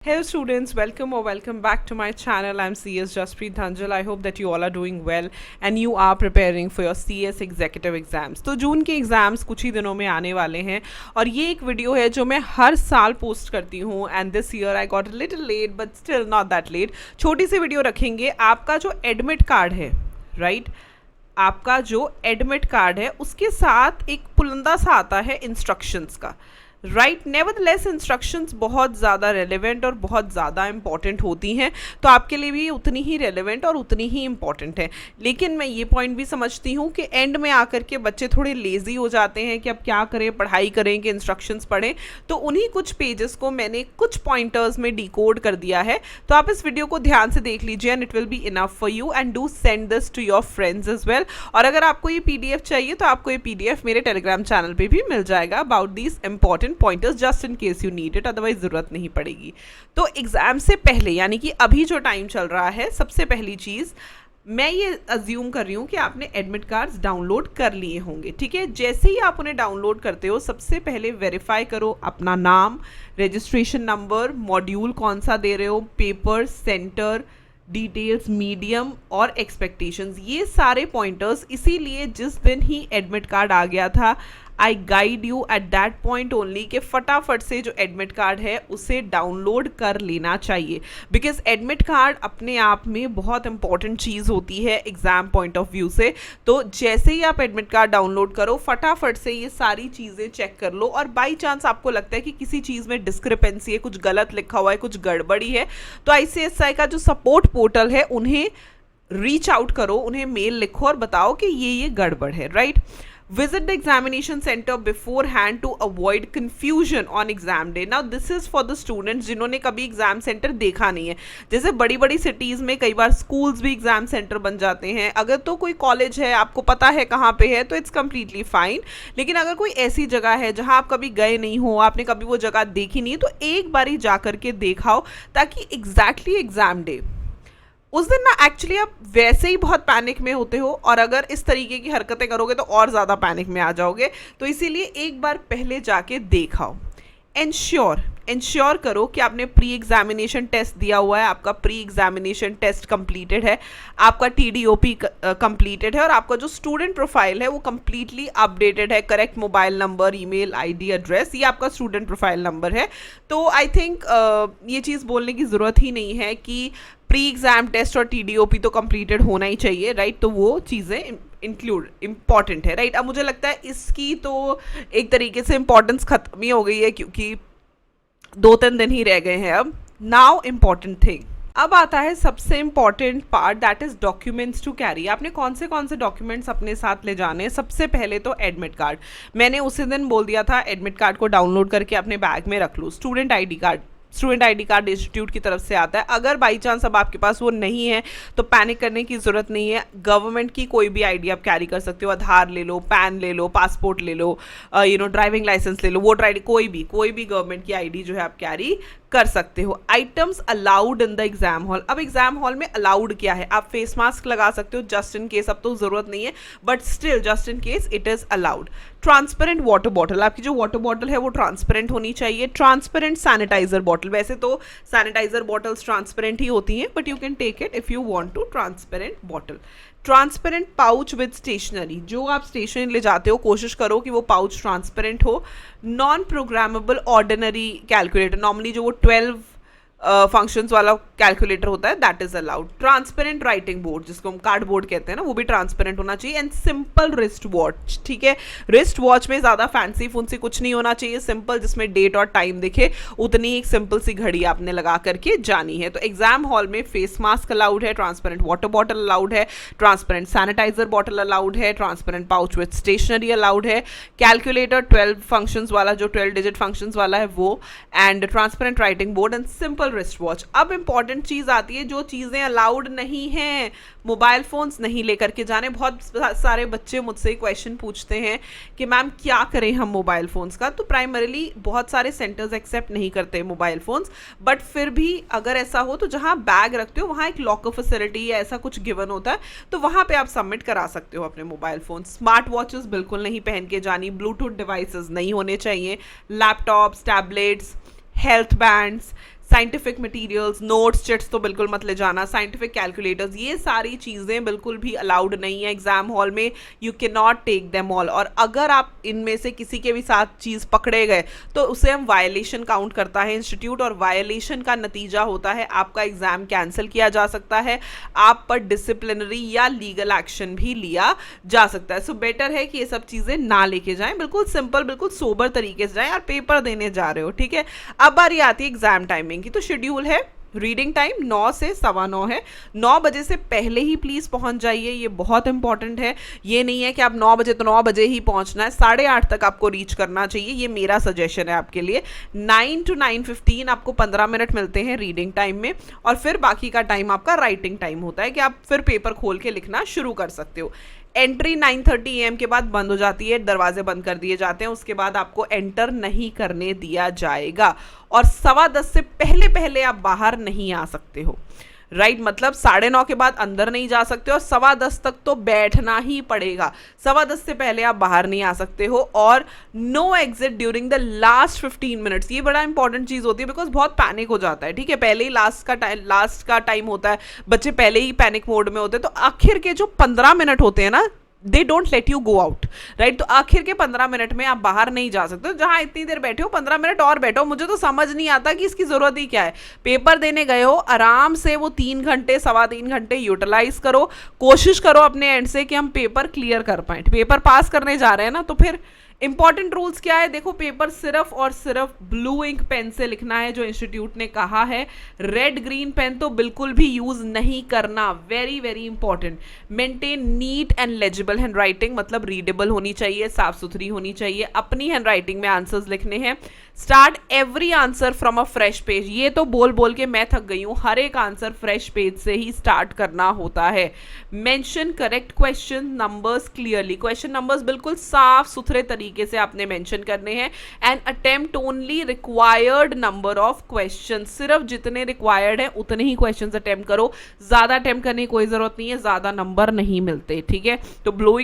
Hello students, welcome or welcome back to my channel. I'm CS Jaspreet Dhanjal. I hope that you all are doing well and you are preparing for your CS executive exams. तो जून के exams कुछ ही दिनों में आने वाले हैं और ये एक वीडियो है जो मैं हर साल पोस्ट करती हूँ and this year I got little late but still not that late. छोटी सी वीडियो रखेंगे. आपका जो एडमिट कार्ड है राइट आपका जो एडमिट कार्ड है उसके साथ एक पुलंदा सा आता है इंस्ट्रक्शंस का राइट. नेवरदलेस इंस्ट्रक्शंस बहुत ज़्यादा रेलिवेंट और बहुत ज़्यादा इंपॉर्टेंट होती हैं, तो आपके लिए भी उतनी ही रेलिवेंट और उतनी ही इंपॉर्टेंट है. लेकिन मैं ये पॉइंट भी समझती हूँ कि एंड में आकर के बच्चे थोड़े लेज़ी हो जाते हैं कि अब क्या करें, पढ़ाई करें कि इंस्ट्रक्शंस पढ़ें. तो उन्हीं कुछ पेजेस को मैंने कुछ पॉइंटर्स में डिकोड कर दिया है. तो आप इस वीडियो को ध्यान से देख लीजिए and it will be enough for you and do send this to your friends as well. और अगर आपको ये PDF चाहिए तो आपको ये PDF मेरे टेलीग्राम चैनल पर भी मिल जाएगा about these important pointers just in case you need it, otherwise जरूरत नहीं पड़ेगी. तो एग्जाम से पहले यानी कि अभी जो टाइम चल रहा है, सबसे पहली चीज मैं ये अज्यूम कर रही हूँ कि आपने एडमिट कार्ड्स डाउनलोड कर लिए होंगे. ठीक है, जैसे ही आप उन्हें डाउनलोड करते हो सबसे पहले वेरीफाई करो अपना नाम, रजिस्ट्रेशन नंबर, मॉड्यूल कौन सा दे रहे हो, पेपर, सेंटर, डिटेल्स, मीडियम और एक्सपेक्टेशंस. ये सारे पॉइंटर्स इसीलिए जिस दिन ही एडमिट कार्ड आ गया था आई guide you at that point only कि फटाफट से जो एडमिट कार्ड है उसे डाउनलोड कर लेना चाहिए. बिकॉज एडमिट कार्ड अपने आप में बहुत इंपॉर्टेंट चीज़ होती है एग्जाम पॉइंट ऑफ व्यू से. तो जैसे ही आप एडमिट कार्ड डाउनलोड करो फटाफट से ये सारी चीज़ें चेक कर लो. और बाई चांस आपको लगता है कि किसी चीज़ में डिस्क्रिपेंसी है, कुछ गलत लिखा हुआ है, कुछ गड़बड़ी है, तो ICSI का जो सपोर्ट पोर्टल है उन्हें रीच आउट करो, उन्हें मेल लिखो और बताओ कि ये गड़बड़ है. Right. Visit the examination center beforehand to avoid confusion on exam day. Now this is for the students जिन्होंने कभी एग्जाम सेंटर देखा नहीं है. जैसे बड़ी बड़ी सिटीज़ में कई बार स्कूल्स भी एग्जाम सेंटर बन जाते हैं. अगर तो कोई कॉलेज है, आपको पता है कहाँ पे है, तो इट्स कम्प्लीटली फाइन. लेकिन अगर कोई ऐसी जगह है जहाँ आप कभी गए नहीं हो, आपने कभी वो जगह देखी नहीं, तो एक बारी जा करके देखाओ ताकि एग्जैक्टली एग्जाम डे उस दिन ना एक्चुअली आप वैसे ही बहुत पैनिक में होते हो और अगर इस तरीके की हरकतें करोगे तो और ज़्यादा पैनिक में आ जाओगे. तो इसीलिए एक बार पहले जाके देखाओ. इंश्योर करो कि आपने प्री एग्जामिनेशन टेस्ट दिया हुआ है, आपका प्री एग्जामिनेशन टेस्ट कंप्लीटेड है, आपका TDOP कंप्लीटेड है और आपका जो स्टूडेंट प्रोफाइल है वो कंप्लीटली अपडेटेड है. Correct mobile number, email ID, address, ये आपका स्टूडेंट प्रोफाइल नंबर है. तो आई थिंक ये चीज़ बोलने की ज़रूरत ही नहीं है कि प्री एग्ज़ाम टेस्ट और TDOP तो कंप्लीटेड होना ही चाहिए. राइट. तो वो चीज़ें इंक्लूड इम्पॉर्टेंट है. राइट. अब मुझे लगता है इसकी तो एक तरीके से इम्पॉर्टेंस खत्म ही हो गई है क्योंकि 2-3 दिन ही रह गए हैं अब. नाउ इम्पॉर्टेंट थिंग, अब आता है सबसे important part, that is documents to carry. आपने कौन से डॉक्यूमेंट्स अपने साथ ले जाने हैं. सबसे पहले तो एडमिट कार्ड. मैंने उसी दिन बोल दिया था एडमिट कार्ड को डाउनलोड करके अपने बैग में रख लो. स्टूडेंट ID कार्ड इंस्टीट्यूट की तरफ से आता है. अगर बाई चांस अब आपके पास वो नहीं है तो पैनिक करने की ज़रूरत नहीं है. गवर्नमेंट की कोई भी ID आप कैरी कर सकते हो. आधार ले लो, पैन ले लो, पासपोर्ट ले लो, ड्राइविंग लाइसेंस ले लो, वोटर ID, कोई भी गवर्नमेंट की ID जो है आप कैरी कर सकते हो. Items allowed in the exam hall. अब एग्जाम हॉल में अलाउड क्या है, आप फेस मास्क लगा सकते हो जस्ट इन केस, अब तो ज़रूरत नहीं है but still just in case it is allowed. Transparent water bottle, आपकी जो वाटर बॉटल है वो ट्रांसपेरेंट होनी चाहिए. ट्रांसपेरेंट सैनिटाइजर बॉटल, वैसे तो सैनिटाइजर बॉटल्स ट्रांसपेरेंट ही होती हैं but you can take it if you want to. Transparent bottle. Transparent pouch with stationery, जो आप स्टेशनरी ले जाते हो कोशिश करो कि वो पाउच ट्रांसपेरेंट हो. Non programmable ordinary calculator, normally जो वो 12 फंक्शंस वाला कैलकुलेटर होता है, that is allowed. Transparent writing board, जिसको हम कार्ड बोर्ड कहते हैं ना, वो भी ट्रांसपेरेंट होना चाहिए. And simple wrist watch. ठीक है, रिस्ट वॉच में ज़्यादा फैंसी फुंसी कुछ नहीं होना चाहिए, सिंपल जिसमें डेट और टाइम दिखे, उतनी एक सिंपल सी घड़ी आपने लगा करके जानी है. तो एग्जाम हॉल में फेस मास्क अलाउड है, ट्रांसपेरेंट वाटर बॉटल अलाउड है, ट्रांसपेरेंट सैनिटाइजर बॉटल अलाउड है, transparent pouch with stationery allowed है, कैलकुलेटर 12 फंक्शंस वाला, जो 12 डिजिट फंक्शंस वाला है वो, and transparent writing board and simple wrist watch. अब इंपॉर्टेंट चीज आती है, जो चीजें अलाउड नहीं हैं, मोबाइल फोन्स नहीं लेकर के जाने. बहुत सारे बच्चे मुझसे क्वेश्चन पूछते हैं कि मैम क्या करें हम मोबाइल फोन्स का. तो प्राइमरीली बहुत सारे सेंटर्स एक्सेप्ट नहीं करते मोबाइल फोन्स, बट फिर भी अगर ऐसा हो तो जहां बैग रखते हो वहां एक लॉकर फैसिलिटी या ऐसा कुछ गिवन होता है, तो वहां पे आप सबमिट करा सकते हो अपने मोबाइल फोन. स्मार्ट वॉचेस बिल्कुल नहीं पहन के जानी, ब्लूटूथ डिवाइसेस नहीं होने चाहिए, laptops, tablets, health bands, scientific materials, notes, chits तो बिल्कुल मत ले जाना, साइंटिफिक कैलकुलेटर्स, ये सारी चीज़ें बिल्कुल भी अलाउड नहीं है एग्जाम हॉल में, you can not take them all. और अगर आप इनमें से किसी के भी साथ चीज़ पकड़े गए तो उसे हम वायलेशन काउंट करता है इंस्टीट्यूट, और वायलेशन का नतीजा होता है आपका एग्जाम कैंसिल किया जा सकता है, आप पर डिसिप्लिनरी या लीगल एक्शन भी लिया जा सकता है। सो बेटर है कि ये सब चीज़ें ना लेके जाएं, बिल्कुल सिंपल, बिल्कुल सोबर तरीके से जाएं और पेपर देने जा रहे हो, ठीक है। अब बारी आती है एग्जाम टाइमिंग की। तो शेड्यूल है, रीडिंग टाइम 9 से 9:15 है। 9 बजे से पहले ही प्लीज़ पहुंच जाइए, ये बहुत इंपॉर्टेंट है। ये नहीं है कि आप 9 बजे तो 9 बजे ही पहुंचना है, 8:30 तक आपको रीच करना चाहिए, ये मेरा सजेशन है आपके लिए। 9 to 9:15 आपको 15 मिनट मिलते हैं रीडिंग टाइम में, और फिर बाकी का टाइम आपका राइटिंग टाइम होता है कि आप फिर पेपर खोल के लिखना शुरू कर सकते हो। एंट्री 9:30 AM के बाद बंद हो जाती है, दरवाजे बंद कर दिए जाते हैं, उसके बाद आपको एंटर नहीं करने दिया जाएगा, और 10:15 से पहले पहले आप बाहर नहीं आ सकते हो, राइट। मतलब 9:30 के बाद अंदर नहीं जा सकते, और 10:15 तक तो बैठना ही पड़ेगा, 10:15 से पहले आप बाहर नहीं आ सकते हो। और no exit during the last 15 minutes, ये बड़ा इंपॉर्टेंट चीज़ होती है, बिकॉज बहुत पैनिक हो जाता है, ठीक है। पहले ही लास्ट का टाइम होता है, बच्चे पहले ही पैनिक मोड में होते हैं, तो आखिर के जो 15 मिनट होते हैं ना, they don't let you go out, right. तो आखिर के 15 मिनट में आप बाहर नहीं जा सकते, जहां इतनी देर बैठे हो 15 मिनट और बैठो। मुझे तो समझ नहीं आता कि इसकी जरूरत ही क्या है। पेपर देने गए हो, आराम से वो 3 घंटे 3.25 घंटे यूटिलाइज करो, कोशिश करो अपने एंड से कि हम पेपर क्लियर कर पाए। पेपर पास करने जा रहे हैं ना, तो फिर इंपॉर्टेंट रूल्स क्या है, देखो, पेपर सिर्फ और सिर्फ ब्लू इंक पेन से लिखना है, जो इंस्टीट्यूट ने कहा है। रेड ग्रीन पेन तो बिल्कुल भी यूज नहीं करना, very very important. Maintain neat and legible hand writing, मतलब रीडेबल होनी चाहिए, साफ सुथरी होनी चाहिए। अपनी हैंड राइटिंग में आंसर्स लिखने हैं। Start every answer from a fresh page, ये तो बोल बोल के मैं थक गई हूँ, हर एक आंसर फ्रेश पेज से ही स्टार्ट करना होता है। Mention correct question numbers clearly, question numbers बिल्कुल साफ सुथरे तरीके से आपने मेंशन करने हैं। And attempt only required number of question, सिर्फ जितने रिक्वायर्ड है उतने ही क्वेश्चन अटेम्प्ट करो, ज्यादा अटेम्प्ट करने की कोई जरूरत नहीं है, ज्यादा नंबर नहीं मिलते, ठीक है। तो ब्लू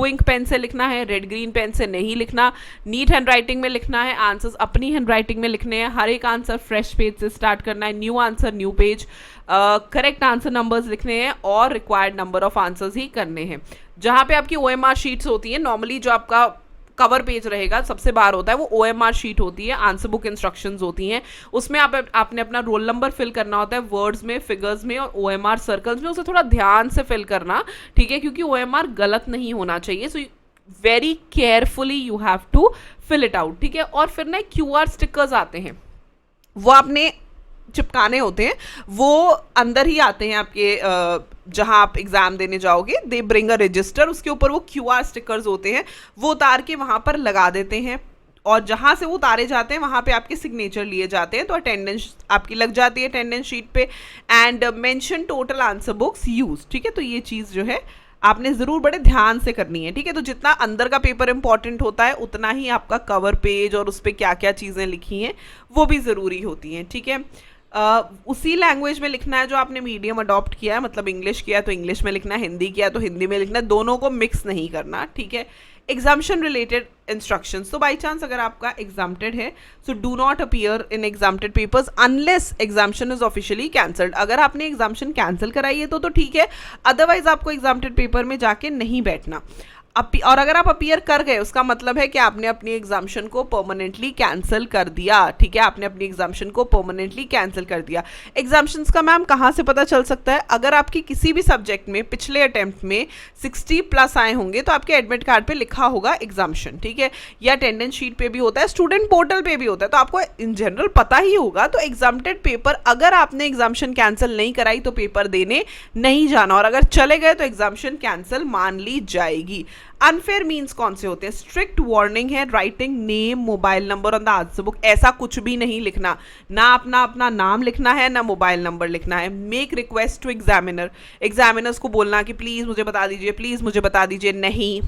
इंक पेन से लिखना है, रेड ग्रीन पेन से नहीं लिखना। नीट हैंड राइटिंग में लिखना है, आंसर्स अपनी हैंड राइटिंग में लिखने हैं, हर एक आंसर फ्रेश पेज से स्टार्ट करना है, new answer new page, correct answer numbers लिखने हैं, और रिक्वायर्ड नंबर ऑफ आंसर्स ही करने हैं। जहां पे आपकी OMR शीट्स होती है, नॉर्मली जो आपका कवर पेज रहेगा सबसे बाहर होता है, वो OMR शीट होती है, आंसर बुक इंस्ट्रक्शंस होती हैं, उसमें आपने अपना रोल नंबर फिल करना होता है, वर्ड्स में, फिगर्स में और OMR सर्कल्स में, उसे थोड़ा ध्यान से फिल करना, ठीक है, क्योंकि OMR गलत नहीं होना चाहिए। So very carefully you have to fill it out, ठीक है। और फिर ना QR स्टिकर्स आते हैं, वो आपने चिपकाने होते हैं, वो अंदर ही आते हैं आपके जहां आप एग्जाम देने जाओगे, दे ब्रिंग अ रजिस्टर, उसके ऊपर वो QR स्टिकर्स होते हैं, वो उतार के वहां पर लगा देते हैं, और जहां से वो उतारे जाते हैं वहां पे आपके सिग्नेचर लिए जाते हैं, तो अटेंडेंस आपकी लग जाती है अटेंडेंस शीट पे। And mention total answer books use, ठीक है। तो ये चीज़ जो है आपने ज़रूर बड़े ध्यान से करनी है, ठीक है। तो जितना अंदर का पेपर इंपॉर्टेंट होता है, उतना ही आपका कवर पेज और उस पर क्या क्या चीज़ें लिखी हैं वो भी ज़रूरी होती हैं, ठीक है। उसी लैंग्वेज में लिखना है जो आपने मीडियम अडॉप्ट किया है, मतलब इंग्लिश किया तो इंग्लिश में लिखना है, हिंदी किया तो हिंदी में लिखना है, दोनों को मिक्स नहीं करना, ठीक है। एग्जाम्शन रिलेटेड इंस्ट्रक्शंस, तो बाई चांस अगर आपका एग्जाम्प्टेड है, so do not appear in exempted papers unless exemption is officially cancelled. अगर आपने एग्जाम्शन कैंसिल कराई है तो ठीक है, अदरवाइज आपको एग्जाम्प्टेड पेपर में जाके नहीं बैठना। और अगर आप अपीयर कर गए, उसका मतलब है कि आपने अपनी एग्जाम्शन को परमानेंटली कैंसिल कर दिया, ठीक है, आपने अपनी एग्जाम्शन को परमानेंटली कैंसिल कर दिया। एग्जाम्शंस का मैम कहाँ से पता चल सकता है? अगर आपकी किसी भी सब्जेक्ट में पिछले अटेम्प्ट में 60+ आए होंगे तो आपके एडमिट कार्ड पे लिखा होगा एग्जाम्शन, ठीक है, या अटेंडेंस शीट पे भी होता है, स्टूडेंट पोर्टल पे भी होता है, तो आपको इन जनरल पता ही होगा। तो एग्जाम्प्टेड पेपर, अगर आपने एग्जाम्शन कैंसिल नहीं कराई तो पेपर देने नहीं जाना, और अगर चले गए तो एग्जाम्शन कैंसिल मान ली जाएगी। अनफेयर मीन्स कौन से होते हैं? स्ट्रिक्ट वार्निंग है, writing name mobile number on the answer book, ऐसा कुछ भी नहीं लिखना, ना अपना नाम लिखना है ना मोबाइल नंबर लिखना है। Make request to examiner, examiners को बोलना कि प्लीज़ मुझे बता दीजिए, प्लीज़ मुझे बता दीजिए। नहीं,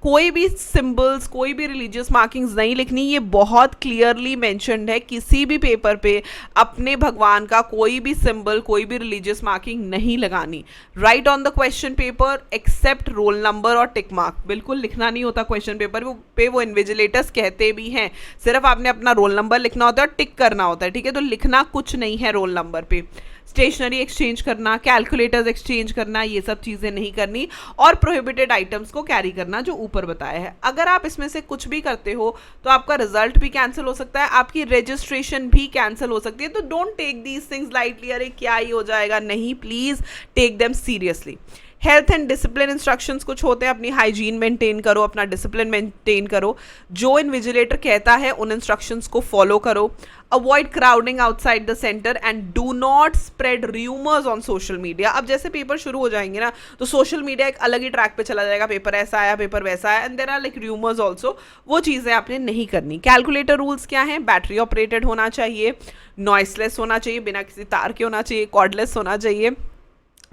कोई भी सिंबल्स, कोई भी रिलीजियस मार्किंग्स नहीं लिखनी, ये बहुत क्लियरली मेंशन्ड है। किसी भी पेपर पे अपने भगवान का कोई भी सिंबल, कोई भी रिलीजियस मार्किंग नहीं लगानी। Write on the question paper except roll number और टिक मार्क, बिल्कुल लिखना नहीं होता क्वेश्चन पेपर पे, वो इन्विजिलेटर्स कहते भी हैं, सिर्फ आपने अपना रोल नंबर लिखना होता है और टिक करना होता है, ठीक है। तो लिखना कुछ नहीं है रोल नंबर पे। स्टेशनरी एक्सचेंज करना, कैलकुलेटर्स एक्सचेंज करना, ये सब चीज़ें नहीं करनी, और प्रोहिबिटेड आइटम्स को कैरी करना जो ऊपर बताया है। अगर आप इसमें से कुछ भी करते हो तो आपका रिजल्ट भी कैंसिल हो सकता है, आपकी रजिस्ट्रेशन भी कैंसिल हो सकती है। तो don't take these things lightly, अरे क्या ही हो जाएगा, नहीं, please take them seriously. Health and discipline instructions कुछ होते हैं, अपनी हाइजीन मेंटेन करो, अपना डिसिप्लिन मेंटेन करो, जो इन्विजिलेटर कहता है उन इंस्ट्रक्शंस को फॉलो करो। Avoid crowding outside the centre and do not spread rumours on social media. अब जैसे पेपर शुरू हो जाएंगे ना, तो सोशल मीडिया एक अलग ही ट्रैक पे चला जाएगा, पेपर ऐसा आया, पेपर वैसा आया, and there are like rumours also, वो चीज़ें आपने नहीं करनी। कैलकुलेटर रूल्स क्या हैं? बैटरी ऑपरेटेड होना चाहिए, नॉइसलेस होना चाहिए, बिना किसी तार के होना चाहिए, कॉर्डलेस होना चाहिए,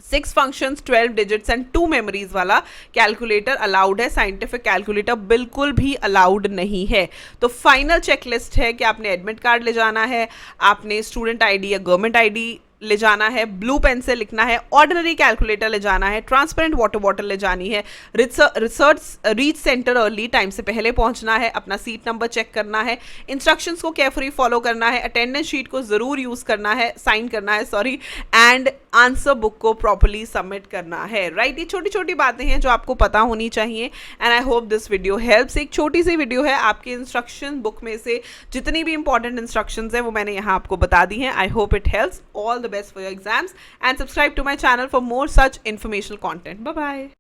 6 फंक्शंस 12 डिजिट्स एंड 2 मेमोरीज वाला कैलकुलेटर अलाउड है, साइंटिफिक कैलकुलेटर बिल्कुल भी अलाउड नहीं है। तो फाइनल चेकलिस्ट है कि आपने एडमिट कार्ड ले जाना है, आपने स्टूडेंट आईडी या गवर्नमेंट आईडी ले जाना है, ब्लू पेन से लिखना है, ऑर्डिनरी कैलकुलेटर ले जाना है, ट्रांसपेरेंट वाटर बॉटल ले जानी है, रीच सेंटर अर्ली, टाइम से पहले पहुंचना है, अपना सीट नंबर चेक करना है, इंस्ट्रक्शंस को केयरफुली फॉलो करना है, अटेंडेंस शीट को ज़रूर यूज़ करना है, साइन करना है, सॉरी, एंड आंसर बुक को प्रॉपरली सबमिट करना है, राइट। ये छोटी छोटी बातें हैं जो आपको पता होनी चाहिए, and I hope this video helps. एक छोटी सी वीडियो है, आपके इंस्ट्रक्शन बुक में से जितनी भी इंपॉर्टेंट इंस्ट्रक्शंस हैं वो मैंने यहाँ आपको बता दी हैं। I hope it helps. All the best for your exams and subscribe to my channel for more such informational content. Bye bye.